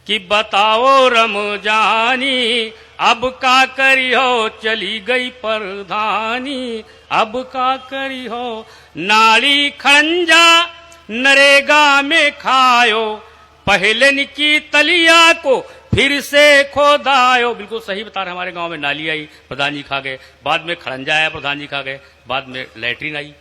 कि बताओ रमजानी अब का करी हो, चली गई परधानी अब का करी हो। नाली खड़ंजा नरेगा में खायो, पहले की तलिया को फिर से खोदायो। बिल्कुल सही बता रहे, हमारे गांव में नाली आई, प्रधान जी खा गए, बाद में खड़ंजा आया, प्रधान जी खा गए, बाद में लैट्रिन आई।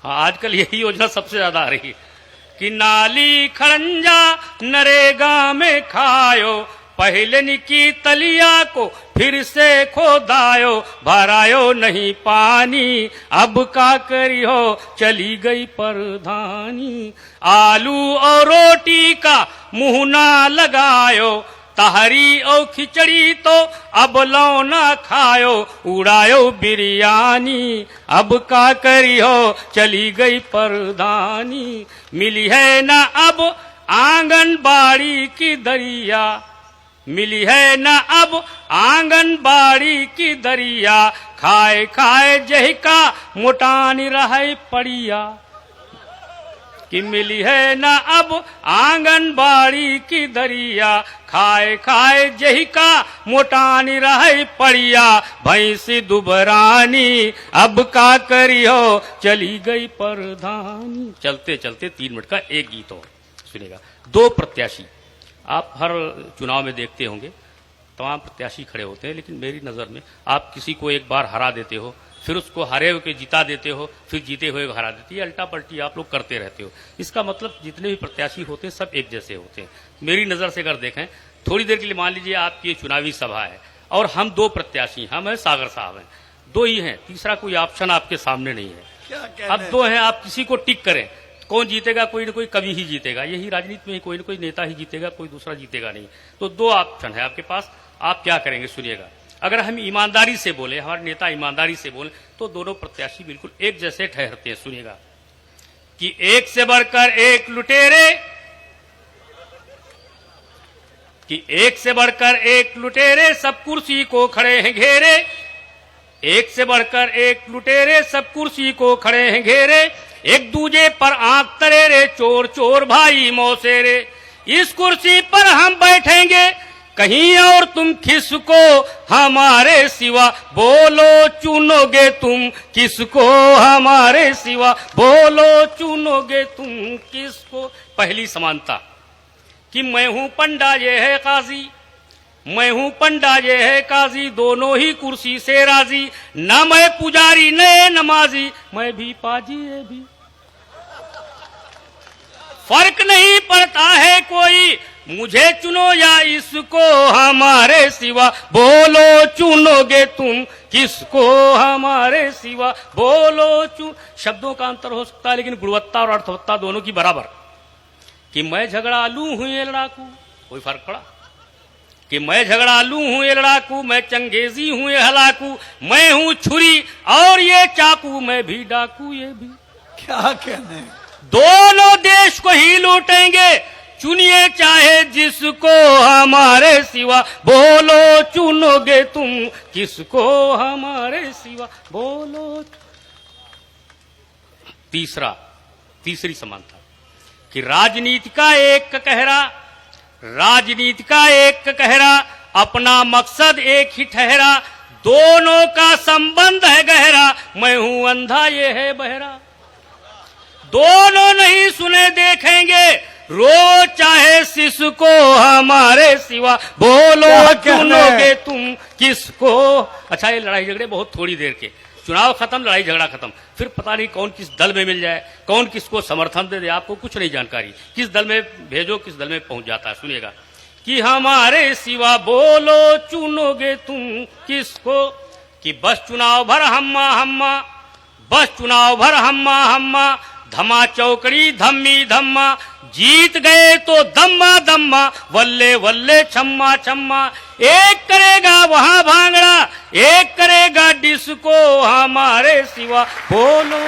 हाँ, आजकल यही योजना सबसे ज्यादा आ रही है कि नाली खड़ंजा नरेगा में खायो, पहले की तलिया को फिर से खोदायो, भरायो नहीं पानी अब का करी हो, चली गई परधानी। आलू और रोटी का मुंह ना लगायो, तहरी और खिचड़ी तो अब लो ना खायो, उड़ायो बिरयानी अब का करी हो, चली गई परधानी। मिली है ना अब आंगनबाड़ी की दरिया, मिली है ना अब आंगनबाड़ी की दरिया, खाए खाए जहिका मोटानी रहे पड़िया। कि मिली है ना अब आंगनबाड़ी की दरिया, खाए खाए जहिका मोटानी रहे पड़िया। भैंसी दुबरानी अब का करी हो, चली गई परधानी। चलते चलते 3 मिनट का एक गीत और सुनेगा। 2 प्रत्याशी आप हर चुनाव में देखते होंगे, तमाम प्रत्याशी खड़े होते हैं, लेकिन मेरी नजर में आप किसी को एक बार हरा देते हो, फिर उसको हरे हुए जिता देते हो, फिर जीते हुए हरा देते हो, अल्टा पलटी आप लोग करते रहते हो। इसका मतलब जितने भी प्रत्याशी होते हैं सब एक जैसे होते हैं। मेरी नजर से अगर देखें, थोड़ी देर के लिए मान लीजिए आपकी ये चुनावी सभा है और हम 2 प्रत्याशी, हम हैं सागर साहब हैं, 2 ही हैं, तीसरा कोई ऑप्शन आपके सामने नहीं है। अब 2 हैं, आप किसी को टिक करें, कौन जीतेगा? कोई ना कोई कवि ही जीतेगा। यही राजनीति में कोई ना कोई नेता ही जीतेगा, कोई दूसरा जीतेगा नहीं। तो 2 ऑप्शन है आपके पास, आप क्या करेंगे सुनिएगा। अगर हम ईमानदारी से बोले, हमारे नेता ईमानदारी से बोले, तो दोनों प्रत्याशी बिल्कुल एक जैसे ठहरते हैं। सुनिएगा कि एक से बढ़कर एक लुटेरे, कि एक से बढ़कर एक लुटेरे सब कुर्सी को खड़े हैं घेरे, एक से बढ़कर एक लुटेरे सब कुर्सी को खड़े हैं घेरे, एक दूजे पर आंख तरेरे, चोर चोर भाई मौसेरे। इस कुर्सी पर हम बैठेंगे कहीं और तुम किसको हमारे सिवा, बोलो चुनोगे तुम किसको हमारे सिवा, बोलो चुनोगे तुम किसको। पहली समानता कि मैं हूं पंडा ये है काजी, मैं हूं पंडा ये है काजी, दोनों ही कुर्सी से राजी। न मैं पुजारी न नमाजी, मैं भी पाजी ये भी, फर्क नहीं पड़ता है कोई, मुझे चुनो या इसको हमारे सिवा, बोलो चुनोगे तुम किसको हमारे सिवा, बोलो चुन। शब्दों का अंतर हो सकता है लेकिन गुणवत्ता और अर्थवत्ता दोनों की बराबर। कि मैं झगड़ालू हूं ये लड़ाकू, कोई फर्क पड़ा? कि मैं झगड़ालू हूं ये लड़ाकू, मैं चंगेजी हूं ये हलाकू, मैं हूं छुरी और ये चाकू, मैं भी डाकू ये भी। क्या कहने, दोनों देश को ही लूटेंगे, चुनिए चाहे जिसको हमारे सिवा, बोलो चुनोगे तुम किसको हमारे सिवा, बोलो। तीसरी समानता कि राजनीति का एक कहरा, राजनीति का एक कहरा, अपना मकसद एक ही ठहरा, दोनों का संबंध है गहरा, मैं हूं अंधा ये है बहरा। दोनों नहीं सुने देखेंगे, रोज चाहे सिसको हमारे सिवा, बोलो चुनोगे तुम किसको। अच्छा, ये लड़ाई झगड़े बहुत थोड़ी देर के, चुनाव खत्म, लड़ाई झगड़ा खत्म, फिर पता नहीं कौन किस दल में मिल जाए, कौन किसको समर्थन दे दे, आपको कुछ नहीं जानकारी, किस दल में भेजो किस दल में पहुंच जाता है। सुनिएगा कि हमारे सिवा बोलो चुनोगे तुम किसको। कि बस चुनाव भर हम्मा हम्मा, बस चुनाव भर हम्मा हम्मा, धमा चौकड़ी धम्मी धम्मा, जीत गए तो दम्मा दम्मा, वल्ले वल्ले छम्मा छम्मा। एक करेगा वहां भांगड़ा, एक करेगा डिस्को हमारे सिवा, बोलो